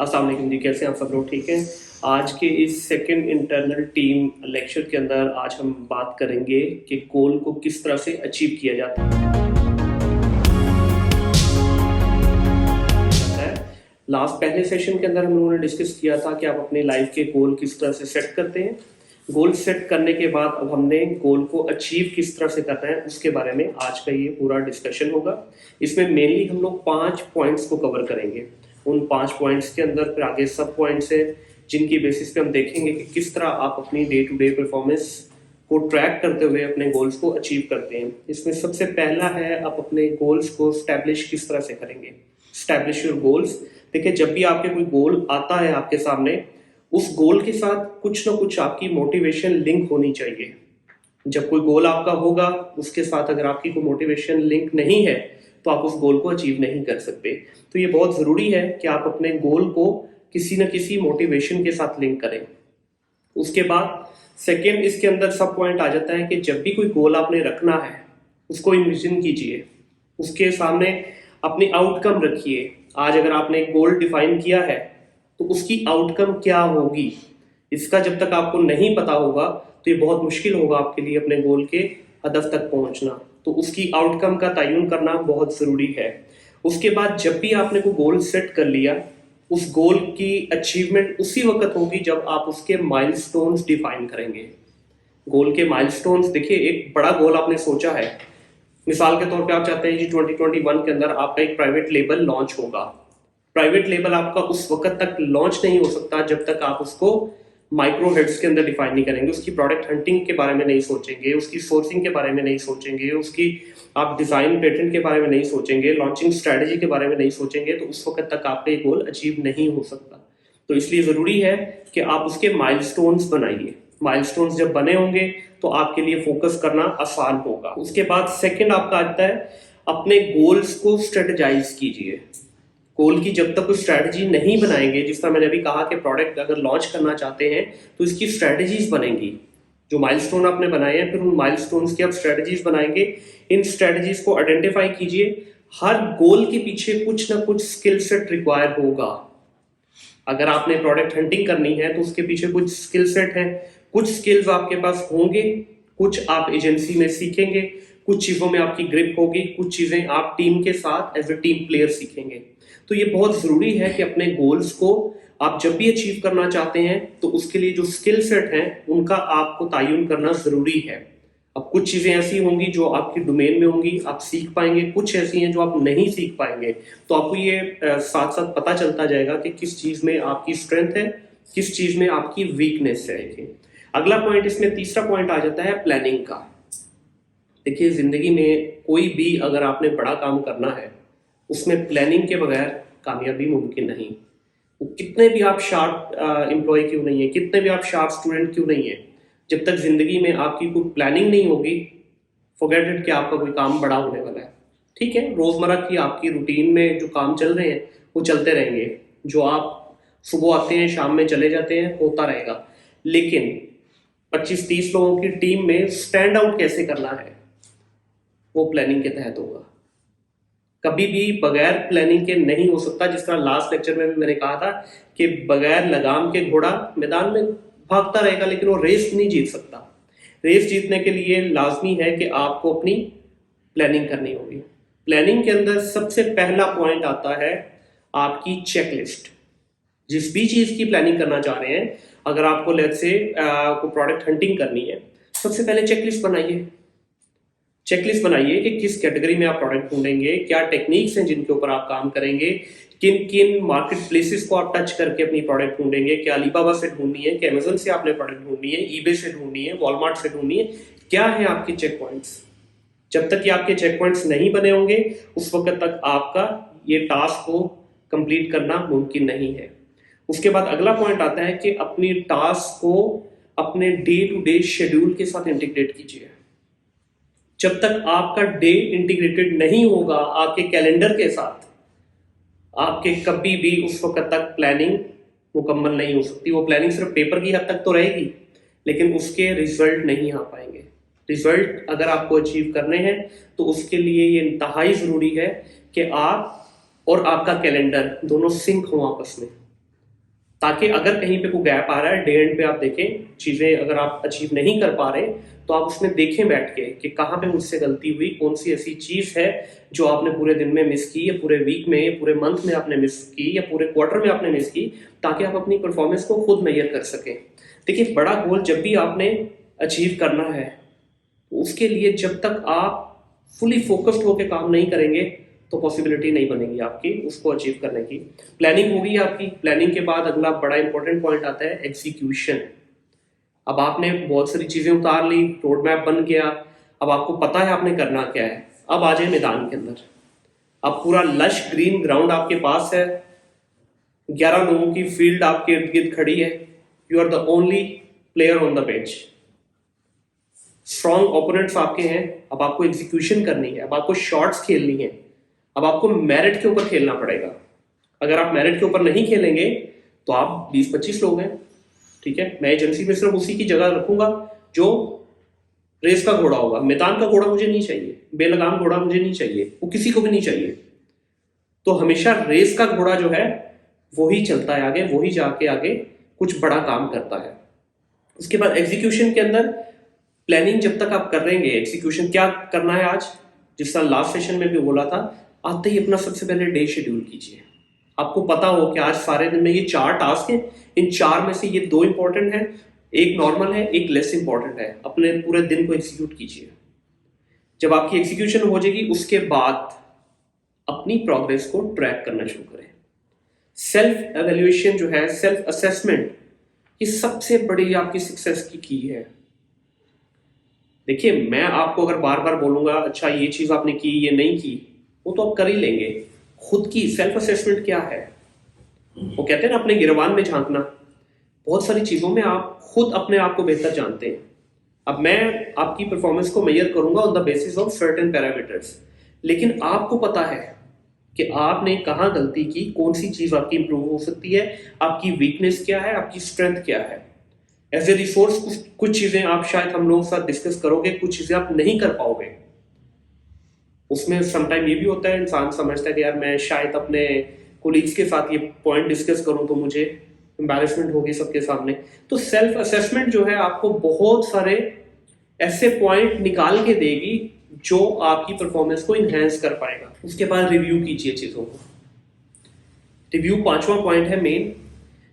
अस्सलाम वालेकुम जी, कैसे हैं आप सब लोग? ठीक हैं। आज के इस सेकंड इंटरनल टीम लेक्चर के अंदर आज हम बात करेंगे कि गोल को किस तरह से अचीव किया जाता है। लास्ट पहले सेशन के अंदर हम लोगों ने डिस्कस किया था कि आप अपने लाइफ के गोल किस तरह से सेट करते हैं। गोल सेट करने के बाद अब हमने गोल को अचीव किस तरह से करना है उसके बारे में आज का ये पूरा डिस्कशन होगा। इसमें मेनली हम लोग 5 पॉइंट्स को कवर करेंगे। उन 5 पॉइंट्स के अंदर फिर आगे सब पॉइंट्स है जिनकी बेसिस पे हम देखेंगे कि किस तरह आप अपनी डे टू डे परफॉर्मेंस को ट्रैक करते हुए अपने गोल्स को अचीव करते हैं। इसमें सबसे पहला है आप अपने गोल्स को स्टैब्लिश किस तरह से करेंगे। Establish your goals. देखिए, जब भी आपके कोई गोल आता है आपके सामने, उस गोल के साथ कुछ ना कुछ आपकी मोटिवेशन लिंक होनी चाहिए। जब कोई गोल आपका होगा, उसके साथ अगर आपकी कोई मोटिवेशन लिंक नहीं है तो आप उस गोल को अचीव नहीं कर सकते। तो ये बहुत ज़रूरी है कि आप अपने गोल को किसी न किसी मोटिवेशन के साथ लिंक करें। उसके बाद सेकेंड, इसके अंदर सब पॉइंट आ जाता है कि जब भी कोई गोल आपने रखना है उसको इमेजिन कीजिए, उसके सामने अपनी आउटकम रखिए। आज अगर आपने गोल डिफाइन किया है तो उसकी आउटकम क्या होगी, इसका जब तक आपको नहीं पता होगा तो ये बहुत मुश्किल होगा आपके लिए अपने गोल के हदफ तक पहुंचना। तो उसकी आउटकम का तयन करना बहुत ज़रूरी है। उसके बाद जब भी आपने कोई गोल सेट कर लिया, उस गोल की अचीवमेंट उसी वक्त होगी जब आप उसके माइलस्टोन्स डिफाइन करेंगे। गोल के माइलस्टोन्स, देखिए, एक बड़ा गोल आपने सोचा है। मिसाल के तौर पे आप चाहते हैं जी 2021 के अंदर आपका एक प्राइवेट लेबल लॉन्च होगा। प्राइवेट लेबल आपका उस वक्त तक लॉन्च नहीं हो सकता जब तक आप उसको माइक्रो हेड्स के अंदर डिफाइन नहीं करेंगे, उसकी प्रोडक्ट हंटिंग के बारे में नहीं सोचेंगे, उसकी सोर्सिंग के बारे में नहीं सोचेंगे, उसकी आप डिजाइन पेटेंट के बारे में नहीं सोचेंगे, लॉन्चिंग स्ट्रेटजी के बारे में नहीं सोचेंगे, तो उस वक्त तक आपका ये गोल अचीव नहीं हो सकता। तो इसलिए ज़रूरी है कि आप उसके माइलस्टोन्स बनाइए। माइलस्टोन्स जब बने होंगे तो आपके लिए फोकस करना आसान होगा। उसके बाद सेकेंड आपका आता है, अपने गोल्स को स्ट्रेटेजाइज कीजिए। गोल की जब तक कोई स्ट्रैटेजी नहीं बनाएंगे, जिस तरह मैंने अभी कहा कि प्रोडक्ट अगर लॉन्च करना चाहते हैं तो इसकी स्ट्रैटेजीज बनेंगी। जो माइलस्टोन आपने बनाए हैं, फिर उन माइलस्टोन्स की आप स्ट्रैटेजीज बनाएंगे। इन स्ट्रैटेजीज को आइडेंटिफाई कीजिए। हर गोल के पीछे कुछ ना कुछ स्किल सेट रिक्वायर होगा। अगर आपने प्रोडक्ट हंटिंग करनी है तो उसके पीछे कुछ स्किल सेट है, कुछ स्किल्स आपके पास होंगे, कुछ आप एजेंसी में सीखेंगे, कुछ चीज़ों में आपकी ग्रिप होगी, कुछ चीज़ें आप टीम के साथ एज ए टीम प्लेयर सीखेंगे। तो ये बहुत ज़रूरी है कि अपने गोल्स को आप जब भी अचीव करना चाहते हैं तो उसके लिए जो स्किल सेट हैं उनका आपको तयन करना ज़रूरी है। अब कुछ चीज़ें ऐसी होंगी जो आपकी डोमेन में होंगी, आप सीख पाएंगे, कुछ ऐसी हैं जो आप नहीं सीख पाएंगे। तो आपको ये साथ साथ पता चलता जाएगा कि किस चीज़ में आपकी स्ट्रेंथ है, किस चीज़ में आपकी वीकनेस है। अगला पॉइंट, इसमें तीसरा पॉइंट आ जाता है प्लानिंग का। देखिए, ज़िंदगी में कोई भी अगर आपने बड़ा काम करना है, उसमें प्लानिंग के बगैर कामयाबी मुमकिन नहीं। वो कितने भी आप शार्प एम्प्लॉय क्यों नहीं है, कितने भी आप शार्प स्टूडेंट क्यों नहीं है, जब तक ज़िंदगी में आपकी कोई प्लानिंग नहीं होगी, फॉरगेट इट कि आपका कोई काम बड़ा होने वाला है। ठीक है, रोज़मर्रा की आपकी रूटीन में जो काम चल रहे हैं वो चलते रहेंगे। जो आप सुबह आते हैं शाम में चले जाते हैं, होता रहेगा। लेकिन 25-30 लोगों की टीम में स्टैंड आउट कैसे करना है, वो प्लानिंग के तहत होगा। कभी भी बगैर प्लानिंग के नहीं हो सकता। जिस तरह लास्ट लेक्चर में भी मैंने कहा था कि बगैर लगाम के घोड़ा मैदान में भागता रहेगा लेकिन वो रेस नहीं जीत सकता। रेस जीतने के लिए लाजमी है कि आपको अपनी प्लानिंग करनी होगी। प्लानिंग के अंदर सबसे पहला पॉइंट आता है आपकी चेकलिस्ट। जिस भी चीज़ की प्लानिंग करना चाह रहे हैं, अगर आपको लेट्स से कोई प्रोडक्ट हंटिंग करनी है, सबसे पहले चेकलिस्ट बनाइए। चेकलिस्ट बनाइए कि किस कैटेगरी में आप प्रोडक्ट ढूंढेंगे, क्या टेक्निक्स हैं जिनके ऊपर आप काम करेंगे, किन किन मार्केट प्लेसेस को आप टच करके अपनी प्रोडक्ट ढूंढेंगे। क्या अलीबाबा से ढूंढनी है, क्या अमेजन से आपने प्रोडक्ट ढूंढनी है, ईबे से ढूंढनी है, वॉलमार्ट से ढूंढनी है, क्या है आपके चेक पॉइंट्स। जब तक कि आपके चेक पॉइंट्स नहीं बने होंगे उस वक्त तक आपका ये टास्क को कंप्लीट करना मुमकिन नहीं है। उसके बाद अगला पॉइंट आता है कि अपनी टास्क को अपने डे टू डे शेड्यूल के साथ इंटीग्रेट कीजिए। जब तक आपका डे इंटीग्रेटेड नहीं होगा आपके कैलेंडर के साथ, आपके कभी भी उस वक्त तक प्लानिंग मुकम्मल नहीं हो सकती। वो प्लानिंग सिर्फ पेपर की हद तक तो रहेगी लेकिन उसके रिजल्ट नहीं आ पाएंगे। रिजल्ट अगर आपको अचीव करने हैं तो उसके लिए ये इंतहाई ज़रूरी है कि आप और आपका कैलेंडर दोनों सिंक हों आपस में। ताकि अगर कहीं पे कोई गैप आ रहा है, डे एंड पे आप देखें चीज़ें अगर आप अचीव नहीं कर पा रहे तो आप उसमें देखें बैठ के कि कहाँ पे मुझसे गलती हुई, कौन सी ऐसी चीज़ है जो आपने पूरे दिन में मिस की, या पूरे वीक में, या पूरे मंथ में आपने मिस की, या पूरे क्वार्टर में आपने मिस की, ताकि आप अपनी परफॉर्मेंस को खुद मेजर कर सकें। देखिए, बड़ा गोल जब भी आपने अचीव करना है, उसके लिए जब तक आप फुली फोकस्ड होकर काम नहीं करेंगे तो पॉसिबिलिटी नहीं बनेगी आपकी उसको अचीव करने की। प्लानिंग होगी आपकी, प्लानिंग के बाद अगला बड़ा इंपॉर्टेंट पॉइंट आता है एग्जीक्यूशन। अब आपने बहुत सारी चीजें उतार ली, रोड मैप बन गया, अब आपको पता है आपने करना क्या है। अब आ जाए मैदान के अंदर, अब पूरा लश ग्रीन ग्राउंड आपके पास है, 11 लोगों की फील्ड आपके इर्द गिर्द खड़ी है, you are the only player on the pitch, strong opponents आपके हैं। अब आपको एग्जीक्यूशन करनी है, अब आपको शॉट्स खेलनी है, अब आपको मेरिट के ऊपर खेलना पड़ेगा। अगर आप मेरिट के ऊपर नहीं खेलेंगे तो आप 20-25 लोग हैं, ठीक है। मैं एजेंसी में सिर्फ उसी की जगह रखूंगा जो रेस का घोड़ा होगा। मैदान का घोड़ा मुझे नहीं चाहिए, बेलगाम घोड़ा मुझे नहीं चाहिए, वो किसी को भी नहीं चाहिए। तो हमेशा रेस का घोड़ा जो है वही चलता है आगे, वही जाके आगे कुछ बड़ा काम करता है। उसके बाद एग्जीक्यूशन के अंदर प्लानिंग जब तक आप कर रहेंगे, एग्जीक्यूशन क्या करना है आज, जिस तरह लास्ट सेशन में भी बोला था, आते ही अपना सबसे पहले डे शेड्यूल कीजिए। आपको पता हो कि आज सारे दिन में ये 4 टास्क हैं, इन 4 में से ये 2 इंपॉर्टेंट हैं, एक नॉर्मल है, एक लेस इंपॉर्टेंट है। अपने पूरे दिन को एग्जीक्यूट कीजिए। जब आपकी एग्जीक्यूशन हो जाएगी उसके बाद अपनी प्रोग्रेस को ट्रैक करना शुरू करें। सेल्फ एवेल्युएशन जो है, सेल्फ असेसमेंट, ये सबसे बड़ी आपकी सक्सेस की है। देखिए, मैं आपको अगर बार बार बोलूंगा अच्छा ये चीज आपने की, ये नहीं की, वो तो आप कर ही लेंगे। खुद की सेल्फ असेसमेंट क्या है, वो कहते हैं ना अपने गिरवान में झांकना। बहुत सारी चीजों में आप खुद अपने आप को बेहतर जानते हैं। अब मैं आपकी परफॉर्मेंस को मेजर करूंगा on the basis of certain parameters, लेकिन आपको पता है कि आपने कहाँ गलती की, कौन सी चीज आपकी इंप्रूव हो सकती है, आपकी वीकनेस क्या है, आपकी स्ट्रेंथ क्या है। एज ए रिसोर्स कुछ चीजें आप शायद हम लोगों के साथ डिस्कस करोगे, कुछ चीजें आप नहीं कर पाओगे। उसमें समटाइम ये भी होता है, इंसान समझता है कि यार मैं शायद अपने कोलीग्स के साथ ये पॉइंट डिस्कस करूं तो मुझे एम्बैरेसमेंट होगी सबके सामने। तो सेल्फ असेसमेंट जो है आपको बहुत सारे ऐसे पॉइंट निकाल के देगी जो आपकी परफॉर्मेंस को इन्हेंस कर पाएगा। उसके बाद रिव्यू कीजिए चीजों को। रिव्यू 5वां पॉइंट है मेन।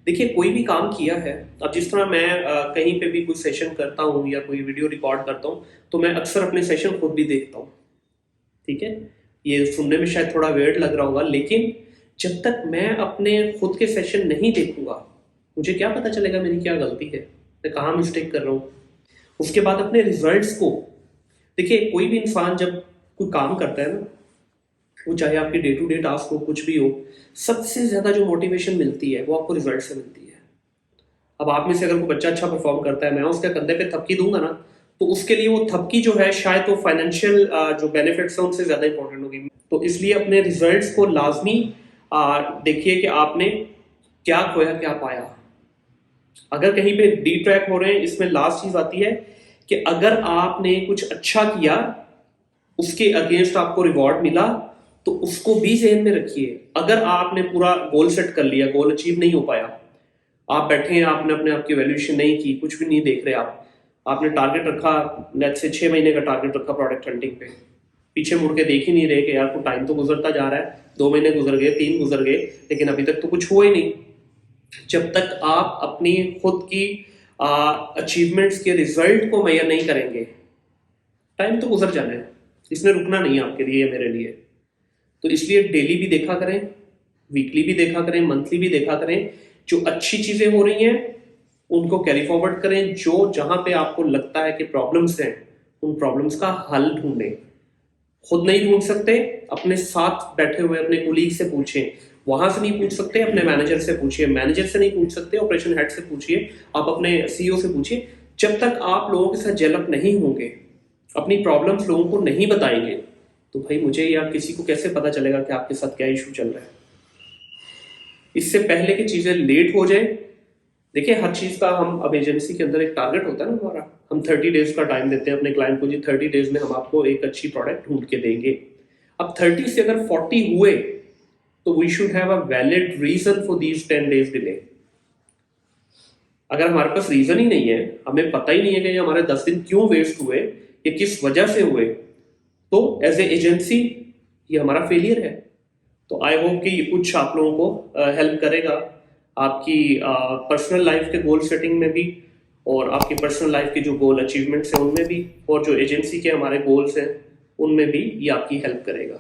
देखिए, कोई भी काम किया है, अब जिस तरह मैं कहीं पे भी कोई सेशन करता हूँ या कोई वीडियो रिकॉर्ड करता हूँ तो मैं अक्सर अपने सेशन खुद भी देखता हूँ, ठीक है। ये सुनने में शायद थोड़ा वेird लग रहा होगा, लेकिन जब तक मैं अपने खुद के सेशन नहीं देखूंगा मुझे क्या पता चलेगा मेरी क्या गलती है, मैं कहाँ मिस्टेक कर रहा हूँ। उसके बाद अपने रिजल्ट्स को देखिए। कोई भी इंसान जब कोई काम करता है ना, वो चाहे आपकी डे टू डे टास्क हो, कुछ भी हो, सबसे ज्यादा जो मोटिवेशन मिलती है वो आपको रिजल्ट से मिलती है। अब आप में से अगर कोई बच्चा अच्छा परफॉर्म करता है, मैं उसके कंधे पे थपकी दूंगा ना, तो उसके लिए वो थपकी जो है शायद वो फाइनेंशियल जो बेनिफिट्स हैं उनसे ज्यादा इंपॉर्टेंट होगी। तो इसलिए अपने रिजल्ट्स को लाजमी देखिए कि आपने क्या खोया क्या पाया। अगर कहीं पे डी ट्रैक हो रहे हैं, इसमें लास्ट चीज आती है कि अगर आपने कुछ अच्छा किया, उसके अगेंस्ट आपको रिवॉर्ड मिला, तो उसको भी ज़हन में रखिए। अगर आपने पूरा गोल सेट कर लिया, गोल अचीव नहीं हो पाया, आप बैठे हैं, आपने अपने आप की वैल्यूएशन नहीं की, कुछ भी नहीं देख रहे आपने टारगेट रखा, लेट्स से 6 महीने का टारगेट रखा प्रोडक्ट हंटिंग पे, पीछे मुड़ के देख ही नहीं रहे कि यार को टाइम तो गुजरता जा रहा है, 2 महीने गुजर गए, 3 गुजर गए, लेकिन अभी तक तो कुछ हुआ ही नहीं। जब तक आप अपनी खुद की अचीवमेंट्स के रिजल्ट को मेजर नहीं करेंगे, टाइम तो गुजर जाना है, इसने रुकना नहीं है आपके लिए, मेरे लिए। तो इसलिए डेली भी देखा करें, वीकली भी देखा करें, मंथली भी देखा करें। जो अच्छी चीजें हो रही हैं उनको कैरी फॉरवर्ड करें। जो जहां पे आपको लगता है कि प्रॉब्लम्स हैं, उन प्रॉब्लम्स का हल ढूंढें। खुद नहीं ढूंढ सकते, अपने साथ बैठे हुए अपने कोलीग से पूछें। वहां से नहीं पूछ सकते, अपने मैनेजर से पूछिए। मैनेजर से नहीं पूछ सकते, ऑपरेशन हेड से पूछिए, आप अपने सीईओ से पूछिए। जब तक आप लोगों के साथ जेलअप नहीं होंगे, अपनी प्रॉब्लम्स लोगों को नहीं बताएंगे, तो भाई मुझे या किसी को कैसे पता चलेगा कि आपके साथ क्या इशू चल रहा है। इससे पहले कि चीजें लेट हो जाए, देखिए हर चीज का हम अब एजेंसी के अंदर एक टारगेट होता है ना हमारा, हम 30 डेज का टाइम देते हैं अपने क्लाइंट को, जी 30 डेज में हम आपको एक अच्छी प्रोडक्ट ढूंढ के देंगे। अब 30 से अगर 40 हुए तो we should have a valid reason for these 10 days delay. अगर हमारे पास रीजन ही नहीं है, हमें पता ही नहीं है कि ये हमारे 10 दिन क्यों वेस्ट हुए, ये किस वजह से हुए, तो एज ए एजेंसी ये हमारा फेलियर है। तो आई होप कि ये कुछ आप लोगों को हेल्प करेगा आपकी पर्सनल लाइफ के गोल सेटिंग में भी, और आपकी पर्सनल लाइफ के जो गोल अचीवमेंट्स हैं उनमें भी, और जो एजेंसी के हमारे गोल्स हैं उनमें भी ये आपकी हेल्प करेगा।